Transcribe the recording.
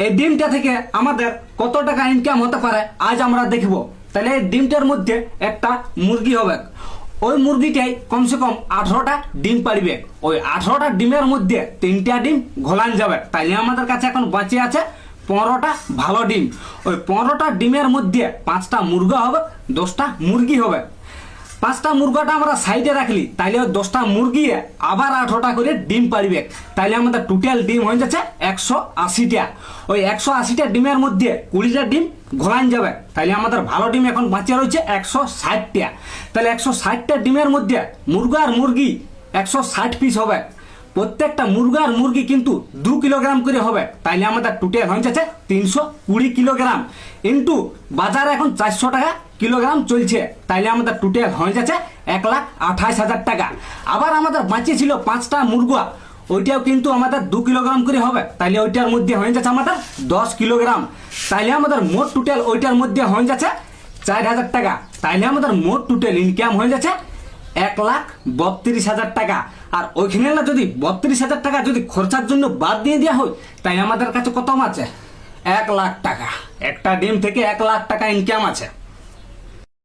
এই ডিমটা থেকে আমাদের কত টাকা ইনকাম হতে পারে আজ আমরা দেখব। তাহলে এই ডিমটার মধ্যে একটা মুরগি হবে, ওই মুরগিটাই কমসে কম 18টা ডিম পাড়বে। ওই 18টা ডিমের মধ্যে 3টা ডিম ঘোলান যাবে। তাইলে আমাদের কাছে এখন বাঁচে আছে 15টা ভালো ডিম। ওই 15টা ডিমের মধ্যে 5টা মুরগা হবে, 10টা মুরগি হবে। 5টা মুরগাটা আমরা সাইডে রাখলি, তাইলে ওই 10টা মুরগি আবার 18টা করে ডিম পাড়বে। তাইলে আমাদের টোটাল ডিম হয়ে যাচ্ছে 180টা। ওই 180টা ডিমের মধ্যে 20টা ডিম ঘোলান যাবে। তাইলে আমাদের ভালো ডিম এখন বাঁচে রয়েছে 160টা। তাহলে 160টা ডিমের মধ্যে মুরগা আর মুরগি 160 পিস হবে। প্রত্যেকটা মুরগা আর মুরগি কিন্তু 2 কিলোগ্রাম করে হবে। তাইলে আমাদের টোটাল হয়ে যাচ্ছে 320 কিলোগ্রাম। ইন্টু বাজারে এখন 400 টাকা কিলোগ্রাম চলছে। তাইলে আমাদের টোটাল হয়ে যাচ্ছে 1,28,000 টাকা। আবার আমাদের বাঁচে ছিল 5টা মুরগা, ওইটাও কিন্তু আমাদের 2 কিলোগ্রাম করে হবে। তাইলে ওইটার মধ্যে হয়ে যাচ্ছে আমাদের 10 কিলোগ্রাম। তাইলে আমাদের মোট টোটাল ওইটার মধ্যে হয়ে যাচ্ছে 4,000 টাকা। তাইলে আমাদের মোট টোটাল ইনকাম হয়ে যাচ্ছে 1,32,000 টাকা। আর ওইখানে না যদি 32,000 টাকা যদি খরচার জন্য বাদ দিয়ে দেওয়া হয়, তাই আমাদের কাছে কত আছে? 1 লাখ টাকা। একটা ডিম থেকে 1 লাখ টাকা ইনকাম আছে।